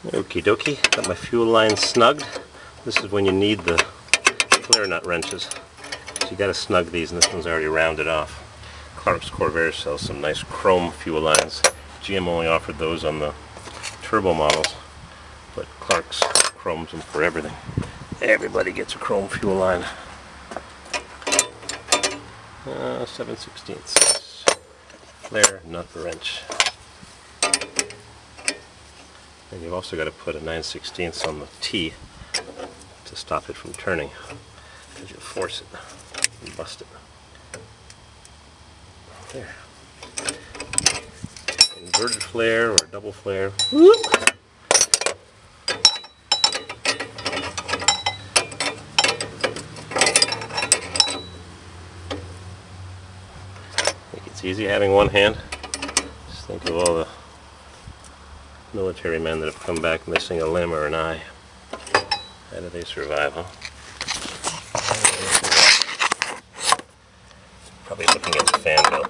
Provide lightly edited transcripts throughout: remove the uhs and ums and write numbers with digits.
Okie dokie, got my fuel line snugged. This is when you need the flare nut wrenches. So you got to snug these, and this one's already rounded off. Clark's Corvair sells some nice chrome fuel lines. GM only offered those on the turbo models, but Clark's chromes them for everything. Everybody gets a chrome fuel line. 7/16 flare nut wrench. And you've also got to put a 9/16 on the T to stop it from turning, because you'll force it and bust it. There. Inverted flare or double flare. Whoop. I think it's easy having one hand. Just think of all the military men that have come back missing a limb or an eye. How do they survive, huh? Probably looking at the fan belt.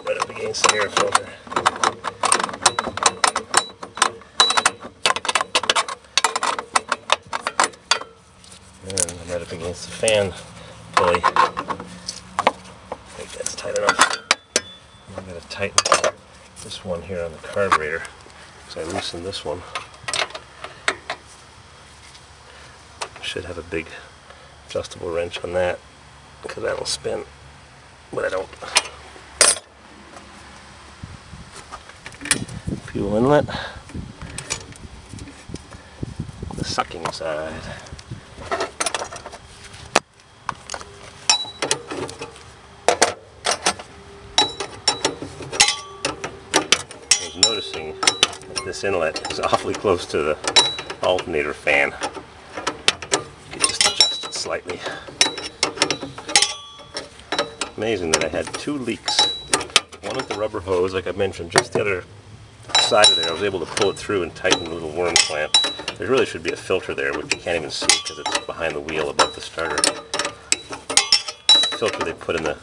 Right up against the air filter. And right up against the fan pulley. I think that's tight enough. I'm going to tighten this one here on the carburetor, because I loosened this one. Should have a big adjustable wrench on that, because that will spin, but I don't. Fuel inlet, the sucking side. I was noticing that this inlet is awfully close to the alternator fan. Slightly. Amazing that I had two leaks. One at the rubber hose, like I mentioned, just the other side of there. I was able to pull it through and tighten the little worm clamp. There really should be a filter there, which you can't even see because it's behind the wheel above the starter. The filter they put in the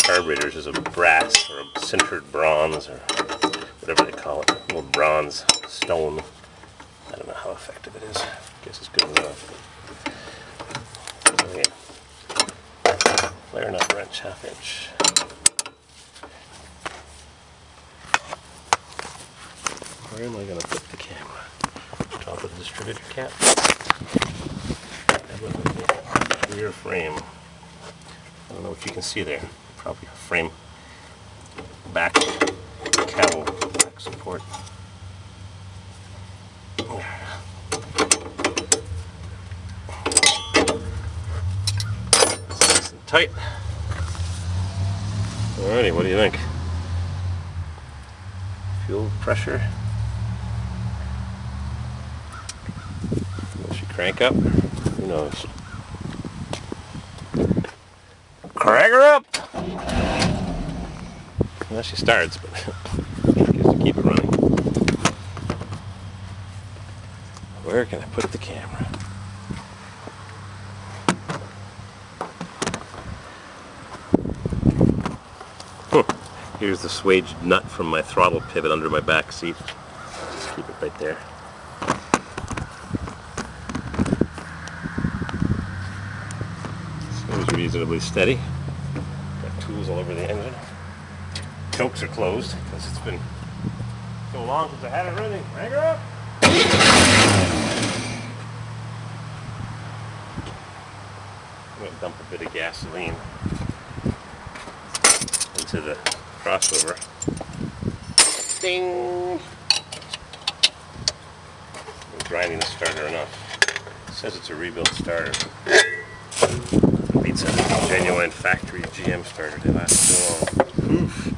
carburetors is a brass or a sintered bronze or whatever they call it. A little bronze stone. I don't know how effective it is. I guess it's good enough. Okay. Flare nut wrench, 1/2 inch. Where am I going to put the camera? Top of the distributor cap. That looks like a rear frame. I don't know what you can see there. Probably a frame back cowl back support. Tight. Alrighty, what do you think? Fuel pressure. Will she crank up? Who knows? Crank her up! Well, she starts, but I guess to keep it running. Where can I put the camera? Here's the swaged nut from my throttle pivot under my back seat. Just keep it right there. Seems reasonably steady. Got tools all over the engine. Chokes are closed because it's been so long since I had it running. Crank her up! I'm going to dump a bit of gasoline into the crossover. Ding! I'm grinding the starter enough. It says it's a rebuilt starter. It beats a genuine factory GM starter. They last so long. Oof.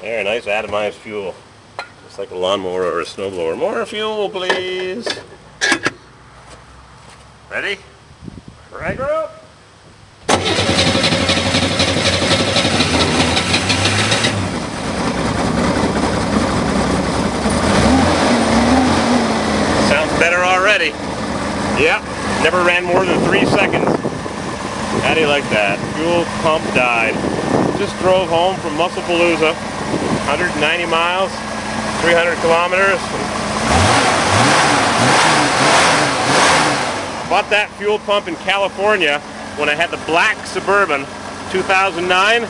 There, nice atomized fuel. Just like a lawnmower or a snowblower. More fuel, please! Ready? Crank her up! Sounds better already. Yep, never ran more than 3 seconds. How do you like that? Fuel pump died. Just drove home from Musclepalooza, 190 miles, 300 kilometers. Bought that fuel pump in California when I had the black Suburban, 2009.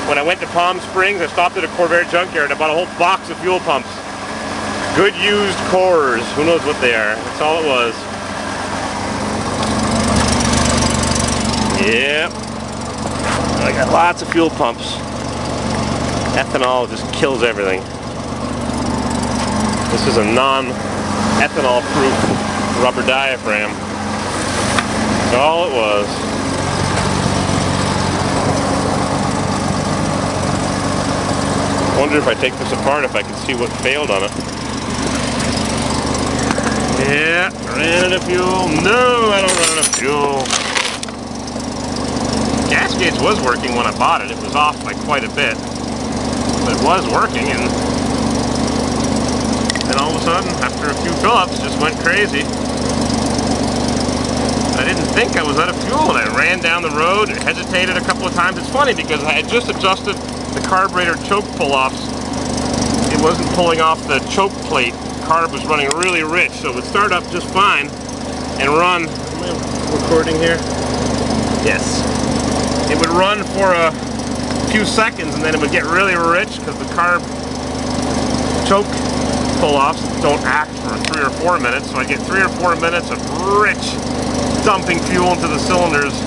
When I went to Palm Springs, I stopped at a Corvair junkyard and I bought a whole box of fuel pumps. Good used cores, who knows what they are. That's all it was. Yep. I got lots of fuel pumps. Ethanol just kills everything. This is a non-ethanol proof rubber diaphragm. That's all it was. I wonder if I take this apart if I can see what failed on it. Yeah, ran out of fuel. No, I don't run out of fuel. Gas gauge was working when I bought it. It was off by quite a bit, but it was working, and then all of a sudden, after a few fill-ups, just went crazy. I didn't think I was out of fuel, and I ran down the road, hesitated a couple of times. It's funny because I had just adjusted the carburetor choke pull-offs. It wasn't pulling off the choke plate. Carb was running really rich, so it would start up just fine and run. Am I recording here? Yes. It would run for a few seconds and then it would get really rich because the carb choke pull-offs don't act for 3 or 4 minutes, so I get 3 or 4 minutes of rich dumping fuel into the cylinders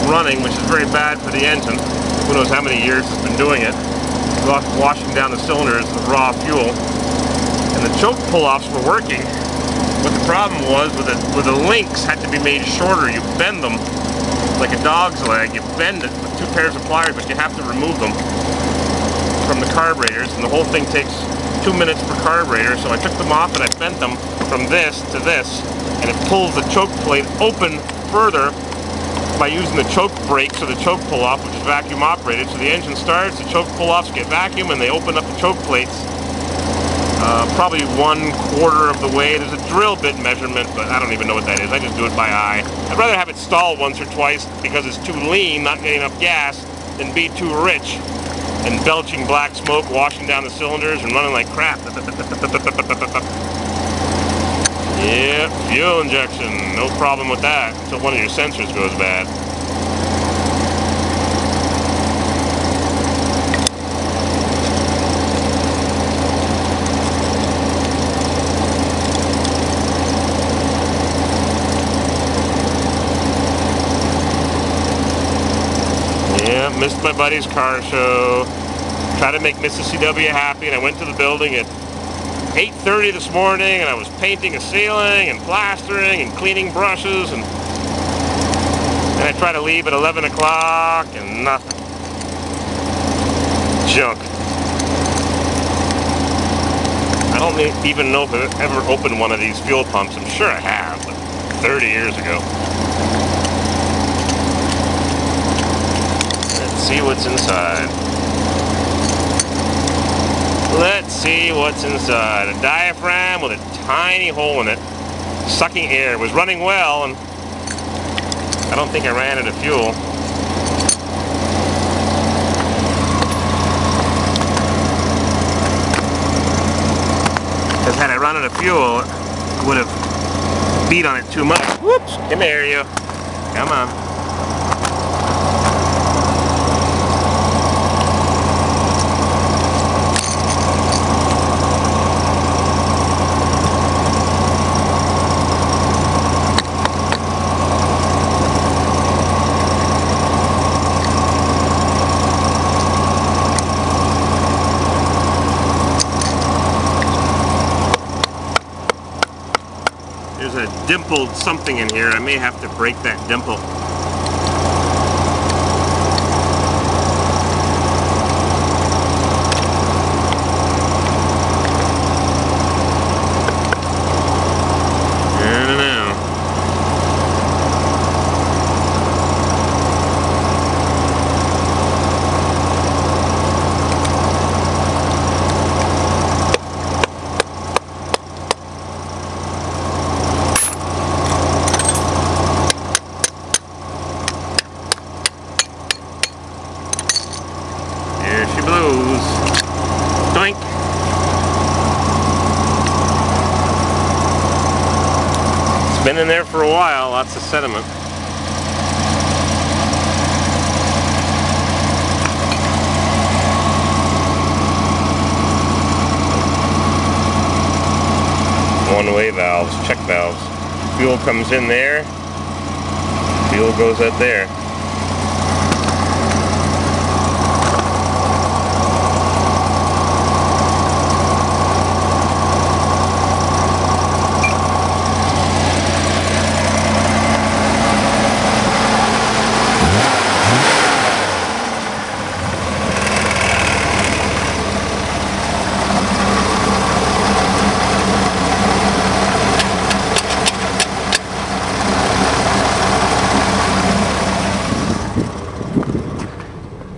running, which is very bad for the engine. Who knows how many years it's been doing it. Washing down the cylinders with raw fuel. And the choke pull-offs were working. But the problem was with the links had to be made shorter. You bend them like a dog's leg. You bend it with 2 pairs of pliers, but you have to remove them from the carburetors, and the whole thing takes 2 minutes per carburetor. So I took them off and I bent them from this to this, and it pulls the choke plate open further by using the choke brake or the choke pull-off, which is vacuum operated. So the engine starts, the choke pull-offs get vacuum, and they open up the choke plates probably 1/4 of the way. There's a drill bit measurement, but I don't even know what that is. I just do it by eye. I'd rather have it stall once or twice because it's too lean, not getting enough gas, than be too rich and belching black smoke, washing down the cylinders and running like crap. Yeah, fuel injection, no problem with that until one of your sensors goes bad. Yeah, missed my buddy's car show. Tried to make Mrs. CW happy, and I went to the building at 8:30 this morning, and I was painting a ceiling and plastering and cleaning brushes, and I tried to leave at 11 o'clock and nothing. Junk. I don't even know if I've ever opened one of these fuel pumps. I'm sure I have, but 30 years ago. Let's see what's inside. Let's see what's inside. A diaphragm with a tiny hole in it, sucking air. It was running well, and I don't think I ran out of fuel. Because had I run out of fuel, it would have beat on it too much. Whoops! Come here, you. Come on. There's a dimpled something in here. I may have to break that dimple. I don't know. Been in there for a while, lots of sediment. One-way valves, check valves. Fuel comes in there, fuel goes out there.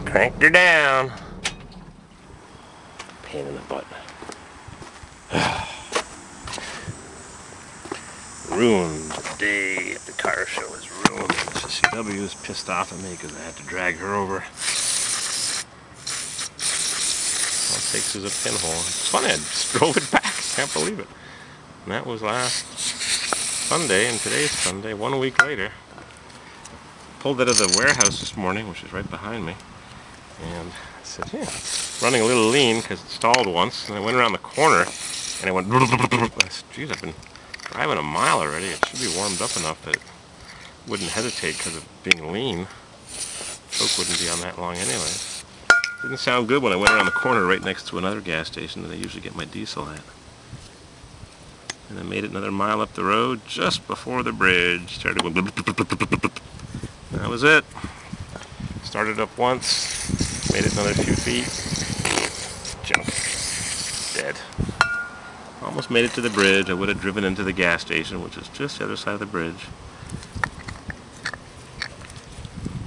Cranked her down. Pain in the butt. Ruined. The day at the car show is ruined. CW is pissed off at me because I had to drag her over. All it takes is a pinhole. It's funny, I just drove it back. Can't believe it. And that was last Sunday, and today's Sunday, 1 week later. Pulled out of the warehouse this morning, which is right behind me. And I said, yeah, running a little lean because it stalled once. And I went around the corner and it went, I said, geez, I've been driving a mile already. It should be warmed up enough that it wouldn't hesitate because of being lean. Choke wouldn't be on that long anyway. Didn't sound good when I went around the corner right next to another gas station that I usually get my diesel at. And I made it another mile up the road just before the bridge. Started going, that was it. Started up once, made it another few feet, junk, dead. Almost made it to the bridge. I would have driven into the gas station, which is just the other side of the bridge.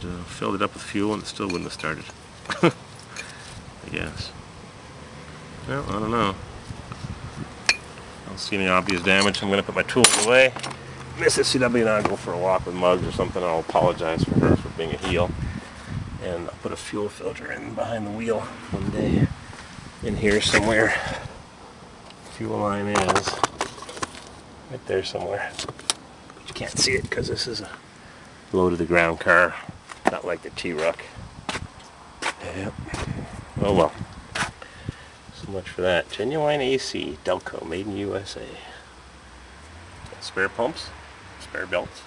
And, filled it up with fuel and it still wouldn't have started. I guess. Well, I don't know. I don't see any obvious damage. I'm going to put my tools away. Mrs. CW and I go for a walk with Muggs or something. I'll apologize for her for being a heel. And I'll put a fuel filter in behind the wheel one day. In here somewhere. Fuel line is right there somewhere. But you can't see it because this is a low to the ground car. Not like the T-Ruck. Yep. Oh well. So much for that. Genuine AC, Delco, made in USA. Got spare pumps, spare belts.